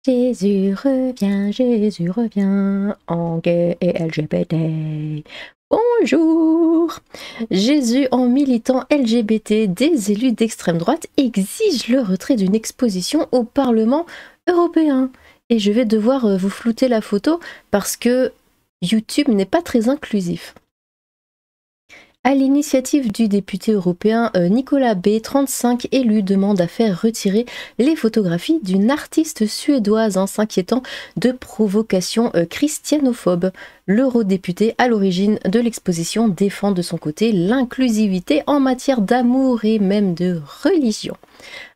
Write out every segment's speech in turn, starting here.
Jésus revient, en gay et LGBT. Bonjour. Jésus, en militant LGBT, des élus d'extrême droite exigent le retrait d'une exposition au Parlement européen. Et je vais devoir vous flouter la photo parce que YouTube n'est pas très inclusif. À l'initiative du député européen Nicolas B, 35 élus demandent à faire retirer les photographies d'une artiste suédoise s'inquiétant de provocations christianophobes. L'eurodéputé à l'origine de l'exposition défend de son côté l'inclusivité en matière d'amour et même de religion.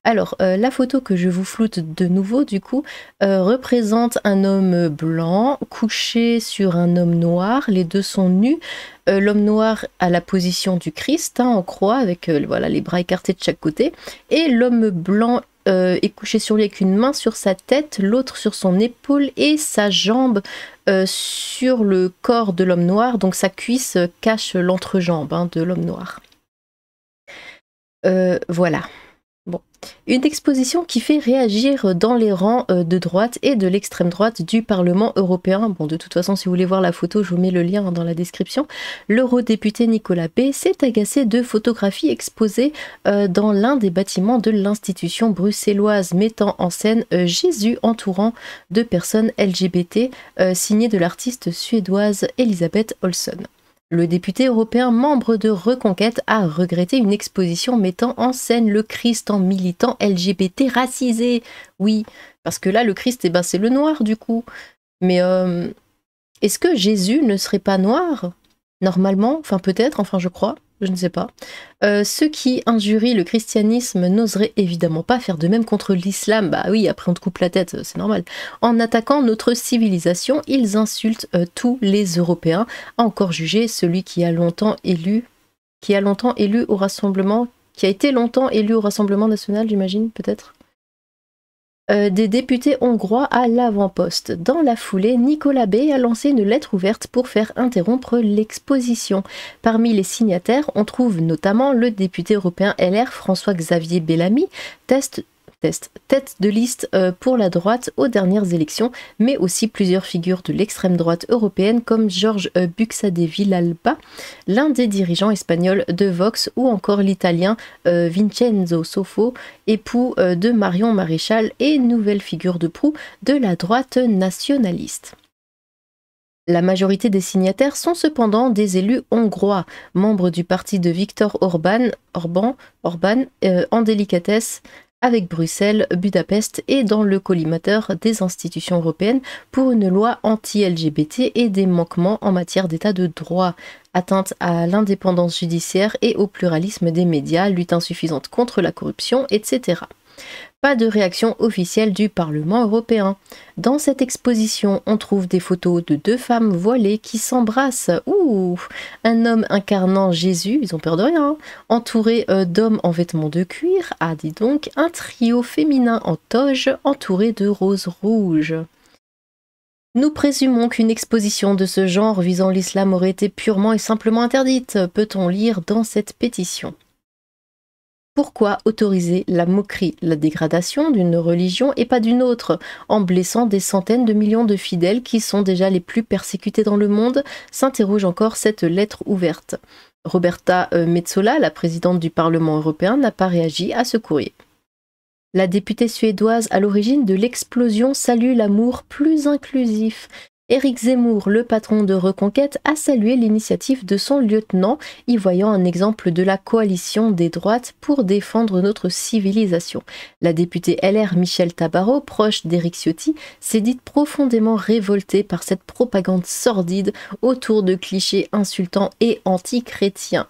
Alors, la photo que je vous floute de nouveau, du coup, représente un homme blanc couché sur un homme noir. Les deux sont nus. L'homme noir a la position du Christ, en croix, avec voilà, les bras écartés de chaque côté. Et l'homme blanc est couché sur lui avec une main sur sa tête, l'autre sur son épaule et sa jambe sur le corps de l'homme noir. Donc sa cuisse cache l'entrejambe de l'homme noir. Voilà. Bon. Une exposition qui fait réagir dans les rangs de droite et de l'extrême droite du Parlement européen. Bon, de toute façon, si vous voulez voir la photo, je vous mets le lien dans la description. L'eurodéputé Nicolas B s'est agacé de photographies exposées dans l'un des bâtiments de l'institution bruxelloise mettant en scène Jésus entourant de personnes LGBT, signées de l'artiste suédoise Elisabeth Olsson. Le député européen membre de Reconquête a regretté une exposition mettant en scène le Christ en militant LGBT racisé. Oui, parce que là, le Christ, c'est le noir du coup. Mais est-ce que Jésus ne serait pas noir? Normalement, enfin peut-être, enfin je crois, je ne sais pas. Ceux qui injurient le christianisme n'oseraient évidemment pas faire de même contre l'islam. Bah oui, après on te coupe la tête, c'est normal. En attaquant notre civilisation, ils insultent tous les Européens, a encore jugé celui qui a été longtemps élu au Rassemblement national, j'imagine, peut-être. Des députés hongrois à l'avant-poste. Dans la foulée, Nicolas B a lancé une lettre ouverte pour faire interrompre l'exposition. Parmi les signataires, on trouve notamment le député européen LR François-Xavier Bellamy, tête de liste pour la droite aux dernières élections, mais aussi plusieurs figures de l'extrême droite européenne comme Georges Buxade Villalba, l'un des dirigeants espagnols de Vox, ou encore l'italien Vincenzo Sofo, époux de Marion Maréchal et nouvelle figure de proue de la droite nationaliste. La majorité des signataires sont cependant des élus hongrois, membres du parti de Viktor Orban en délicatesse avec Bruxelles, Budapest et dans le collimateur des institutions européennes pour une loi anti-LGBT et des manquements en matière d'état de droit, atteinte à l'indépendance judiciaire et au pluralisme des médias, lutte insuffisante contre la corruption, etc. Pas de réaction officielle du Parlement européen. Dans cette exposition, on trouve des photos de deux femmes voilées qui s'embrassent. Ouh, un homme incarnant Jésus, ils ont peur de rien, entouré d'hommes en vêtements de cuir. Ah, dis donc, un trio féminin en toge entouré de roses rouges. Nous présumons qu'une exposition de ce genre visant l'islam aurait été purement et simplement interdite, peut-on lire dans cette pétition. Pourquoi autoriser la moquerie, la dégradation d'une religion et pas d'une autre, en blessant des centaines de millions de fidèles qui sont déjà les plus persécutés dans le monde, s'interroge encore cette lettre ouverte. Roberta Metsola, la présidente du Parlement européen, n'a pas réagi à ce courrier. La députée suédoise à l'origine de l'explosion salue l'amour plus inclusif. Éric Zemmour, le patron de Reconquête, a salué l'initiative de son lieutenant, y voyant un exemple de la coalition des droites pour défendre notre civilisation. La députée LR Michèle Tabarot, proche d'Éric Ciotti, s'est dite profondément révoltée par cette propagande sordide autour de clichés insultants et anti-chrétiens.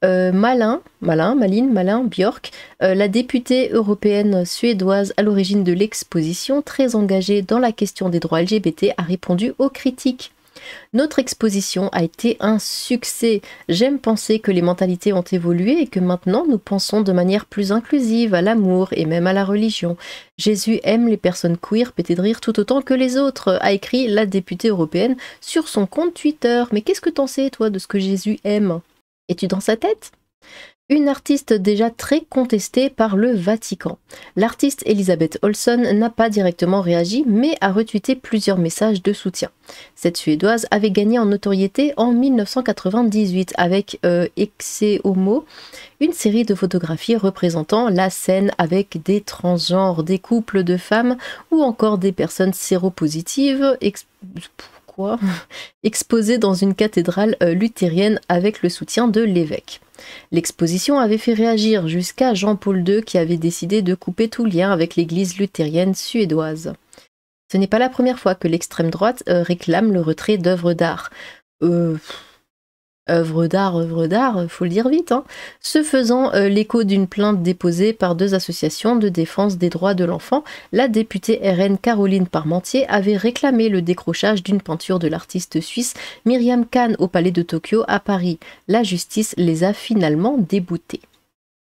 Malin Björk, la députée européenne suédoise à l'origine de l'exposition, très engagée dans la question des droits LGBT, a répondu aux critiques. Notre exposition a été un succès. J'aime penser que les mentalités ont évolué et que maintenant nous pensons de manière plus inclusive à l'amour et même à la religion. Jésus aime les personnes queer, pétées de rire tout autant que les autres, a écrit la députée européenne sur son compte Twitter. Mais qu'est-ce que t'en sais, toi, de ce que Jésus aime ? Es-tu dans sa tête ? Une artiste déjà très contestée par le Vatican. L'artiste Elisabeth Olsson n'a pas directement réagi, mais a retweeté plusieurs messages de soutien. Cette Suédoise avait gagné en notoriété en 1998 avec Exe Homo, une série de photographies représentant la scène avec des transgenres, des couples de femmes ou encore des personnes séropositives exposées dans une cathédrale luthérienne avec le soutien de l'évêque. L'exposition avait fait réagir jusqu'à Jean-Paul II qui avait décidé de couper tout lien avec l'église luthérienne suédoise. Ce n'est pas la première fois que l'extrême droite réclame le retrait d'œuvres d'art. Œuvre d'art, faut le dire vite. Hein. Ce faisant l'écho d'une plainte déposée par 2 associations de défense des droits de l'enfant, la députée RN Caroline Parmentier avait réclamé le décrochage d'une peinture de l'artiste suisse Myriam Khan au Palais de Tokyo à Paris. La justice les a finalement déboutés.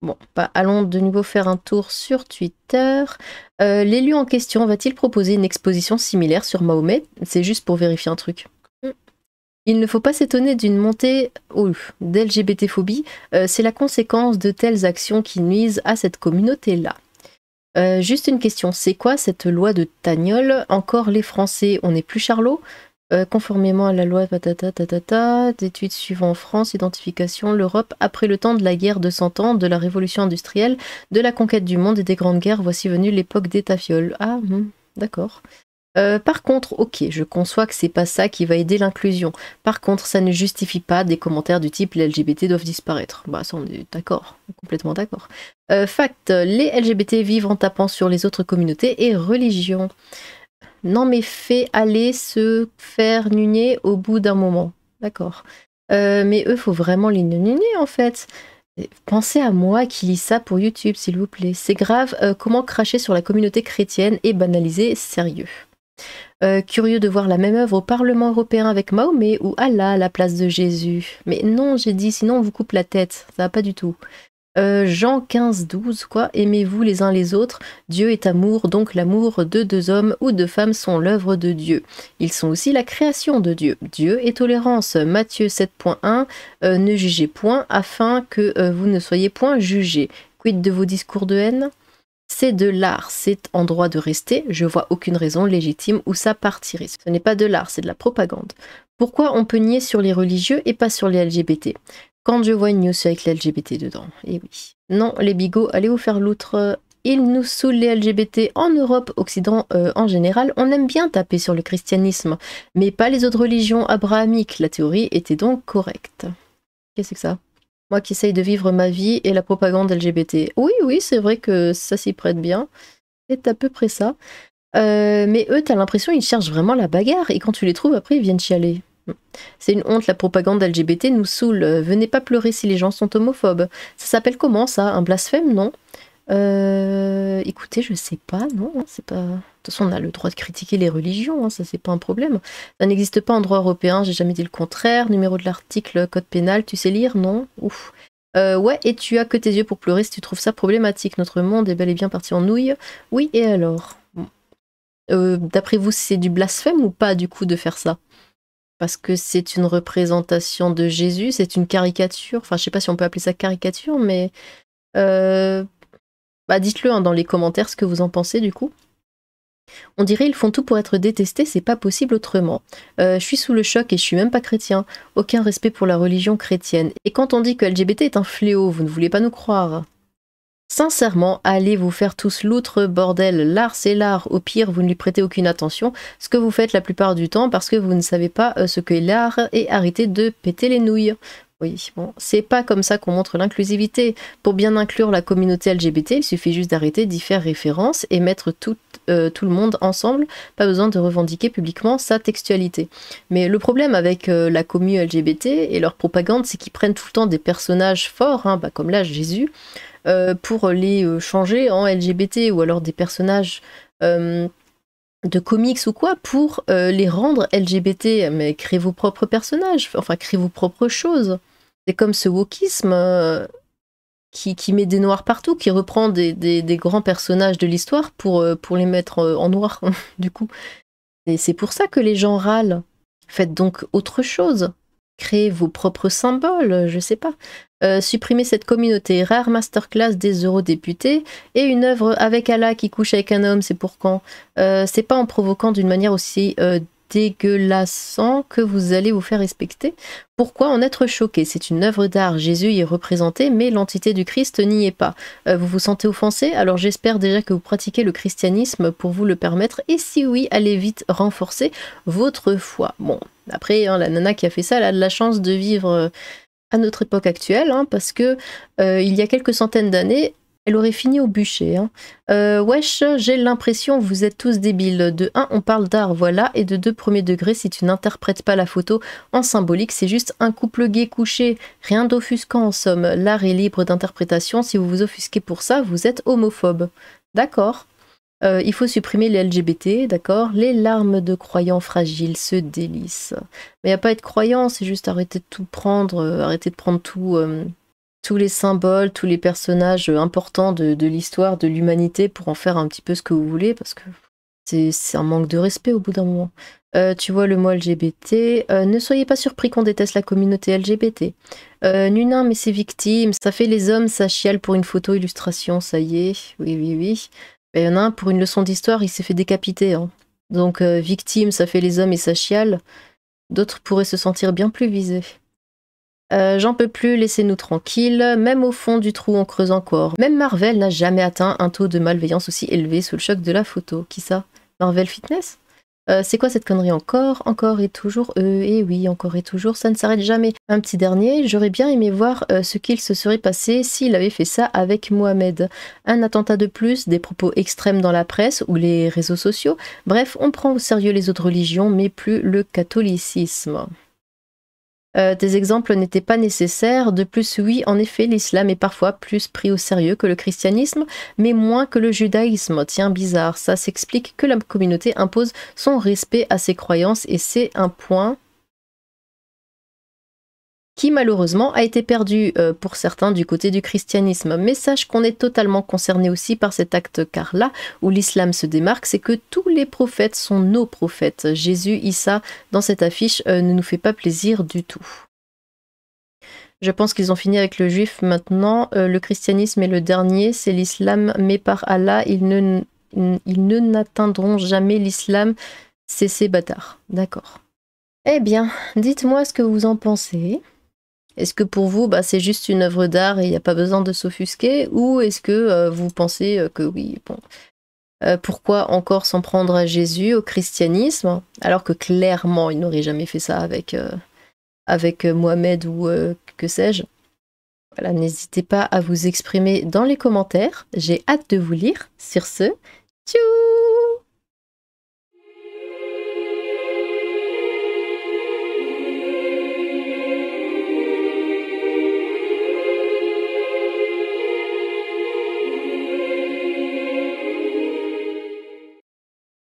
Bon, allons de nouveau faire un tour sur Twitter. L'élu en question va-t-il proposer une exposition similaire sur Mahomet? C'est juste pour vérifier un truc. Il ne faut pas s'étonner d'une montée d'LGBT-phobie, c'est la conséquence de telles actions qui nuisent à cette communauté-là. Juste une question, c'est quoi cette loi de Tagnol? Encore les Français, on n'est plus Charlot? Conformément à la loi d'études suivant en France, identification, l'Europe, après le temps de la guerre de 100 ans, de la révolution industrielle, de la conquête du monde et des grandes guerres, voici venue l'époque des tafioles. Ah, d'accord. Par contre, ok, je conçois que c'est pas ça qui va aider l'inclusion. Par contre, ça ne justifie pas des commentaires du type les LGBT doivent disparaître. Bah ça on est d'accord, complètement d'accord. Fact, les LGBT vivent en tapant sur les autres communautés et religions. Non mais fait aller se faire nugner au bout d'un moment. D'accord. Mais eux, faut vraiment les nugner en fait. Pensez à moi qui lis ça pour YouTube, s'il vous plaît. C'est grave, comment cracher sur la communauté chrétienne et banaliser, sérieux. Curieux de voir la même œuvre au Parlement européen avec Mahomet ou Allah à la place de Jésus. Mais non, j'ai dit, sinon on vous coupe la tête. Ça va pas du tout. Jean 15-12, quoi. Aimez-vous les uns les autres. Dieu est amour, donc l'amour de 2 hommes ou de femmes sont l'œuvre de Dieu. Ils sont aussi la création de Dieu. Dieu est tolérance. Matthieu 7.1, ne jugez point afin que vous ne soyez point jugés. Quid de vos discours de haine? C'est de l'art, c'est en droit de rester, je vois aucune raison légitime où ça partirait. Ce n'est pas de l'art, c'est de la propagande. Pourquoi on peut nier sur les religieux et pas sur les LGBT? Quand je vois une news avec les LGBT dedans, eh oui. Non, les bigots, allez vous faire l'outre. Ils nous saoulent les LGBT en Europe, Occident en général. On aime bien taper sur le christianisme, mais pas les autres religions abrahamiques. La théorie était donc correcte. Qu'est-ce que c'est que ça? Moi qui essaye de vivre ma vie et la propagande LGBT. Oui, c'est vrai que ça s'y prête bien. C'est à peu près ça. Mais eux, t'as l'impression ils cherchent vraiment la bagarre. Et quand tu les trouves, après, ils viennent chialer. C'est une honte, la propagande LGBT nous saoule. Venez pas pleurer si les gens sont homophobes. Ça s'appelle comment, ça? Un blasphème, non? Écoutez, je sais pas, non, c'est pas... De toute façon, on a le droit de critiquer les religions, hein, ça c'est pas un problème. Ça n'existe pas en droit européen, j'ai jamais dit le contraire. Numéro de l'article, code pénal, tu sais lire, non? Ouf. Ouais, et tu as que tes yeux pour pleurer si tu trouves ça problématique. Notre monde est bel et bien parti en nouille. Oui, et alors? D'après vous, c'est du blasphème ou pas, du coup, de faire ça? Parce que c'est une représentation de Jésus, c'est une caricature. Enfin, je sais pas si on peut appeler ça caricature, mais... Bah dites-le hein, dans les commentaires ce que vous en pensez du coup. On dirait ils font tout pour être détestés, c'est pas possible autrement. Je suis sous le choc et je suis même pas chrétien. Aucun respect pour la religion chrétienne. Et quand on dit que LGBT est un fléau, vous ne voulez pas nous croire. Sincèrement, allez vous faire tous l'outre, bordel. L'art c'est l'art. Au pire, vous ne lui prêtez aucune attention. Ce que vous faites la plupart du temps parce que vous ne savez pas ce qu'est l'art et arrêtez de péter les nouilles. Oui, bon, c'est pas comme ça qu'on montre l'inclusivité. Pour bien inclure la communauté LGBT, il suffit juste d'arrêter d'y faire référence et mettre tout le monde ensemble. Pas besoin de revendiquer publiquement sa textualité. Mais le problème avec la commu LGBT et leur propagande, c'est qu'ils prennent tout le temps des personnages forts, hein, bah, comme là Jésus, pour les changer en LGBT, ou alors des personnages... de comics ou quoi, pour les rendre LGBT. Mais créez vos propres personnages, enfin créez vos propres choses. C'est comme ce wokisme qui met des noirs partout, qui reprend des grands personnages de l'histoire pour les mettre en noir, du coup. Et c'est pour ça que les gens râlent. Faites donc autre chose. Créez vos propres symboles, je sais pas. Supprimez cette communauté, rare masterclass des eurodéputés et une œuvre avec Allah qui couche avec un homme, c'est pour quand? C'est pas en provoquant d'une manière aussi dégueulassant que vous allez vous faire respecter. Pourquoi en être choqué? C'est une œuvre d'art, Jésus y est représenté, mais l'entité du Christ n'y est pas. Vous vous sentez offensé? Alors j'espère déjà que vous pratiquez le christianisme pour vous le permettre, et si oui, allez vite renforcer votre foi. Bon, après, hein, la nana qui a fait ça, elle a de la chance de vivre à notre époque actuelle, hein, parce que il y a quelques centaines d'années, elle aurait fini au bûcher. Hein. Wesh, j'ai l'impression vous êtes tous débiles. De 1, on parle d'art, voilà, et de 2, premier degré, si tu n'interprètes pas la photo en symbolique, c'est juste un couple gay couché, rien d'offusquant en somme. L'art est libre d'interprétation, si vous vous offusquez pour ça, vous êtes homophobe. D'accord. Il faut supprimer les LGBT, d'accord. Les larmes de croyants fragiles se délissent. Mais il n'y a pas à être croyant, c'est juste arrêter de tout prendre, arrêter de prendre tout, tous les symboles, tous les personnages importants de l'histoire, de l'humanité, pour en faire un petit peu ce que vous voulez, parce que c'est un manque de respect au bout d'un moment. Tu vois le mot LGBT, ne soyez pas surpris qu'on déteste la communauté LGBT. Nunin, mais c'est victime, ça fait les hommes, ça chiale pour une photo illustration, ça y est, oui, oui, oui. Il y en a un, pour une leçon d'histoire, il s'est fait décapiter. Hein. Donc, victime, ça fait les hommes et ça chiale. D'autres pourraient se sentir bien plus visés. J'en peux plus, laissez-nous tranquilles. Même au fond du trou, on creuse encore. Même Marvel n'a jamais atteint un taux de malveillance aussi élevé sous le choc de la photo. Qui ça? Marvel Fitness? C'est quoi cette connerie encore? Encore et toujours, et oui, encore et toujours, ça ne s'arrête jamais. Un petit dernier, j'aurais bien aimé voir ce qu'il se serait passé s'il avait fait ça avec Mohamed. Un attentat de plus, des propos extrêmes dans la presse ou les réseaux sociaux. Bref, on prend au sérieux les autres religions, mais plus le catholicisme. Des exemples n'étaient pas nécessaires. De plus, oui, en effet, l'islam est parfois plus pris au sérieux que le christianisme, mais moins que le judaïsme. Tiens, bizarre, ça s'explique que la communauté impose son respect à ses croyances, et c'est un point qui malheureusement a été perdu pour certains du côté du christianisme. Mais sache qu'on est totalement concerné aussi par cet acte, car là où l'islam se démarque, c'est que tous les prophètes sont nos prophètes. Jésus, Issa, dans cette affiche, ne nous fait pas plaisir du tout. Je pense qu'ils ont fini avec le juif maintenant. Le christianisme est le dernier, c'est l'islam, mais par Allah, ils ne n'atteindront jamais l'islam. C'est ces bâtards. D'accord. Eh bien, dites-moi ce que vous en pensez. Est-ce que pour vous, c'est juste une œuvre d'art et il n'y a pas besoin de s'offusquer? Ou est-ce que vous pensez que oui, bon, pourquoi encore s'en prendre à Jésus, au christianisme, alors que clairement, il n'aurait jamais fait ça avec Mohamed ou que sais-je? Voilà, n'hésitez pas à vous exprimer dans les commentaires. J'ai hâte de vous lire. Sur ce, tchou!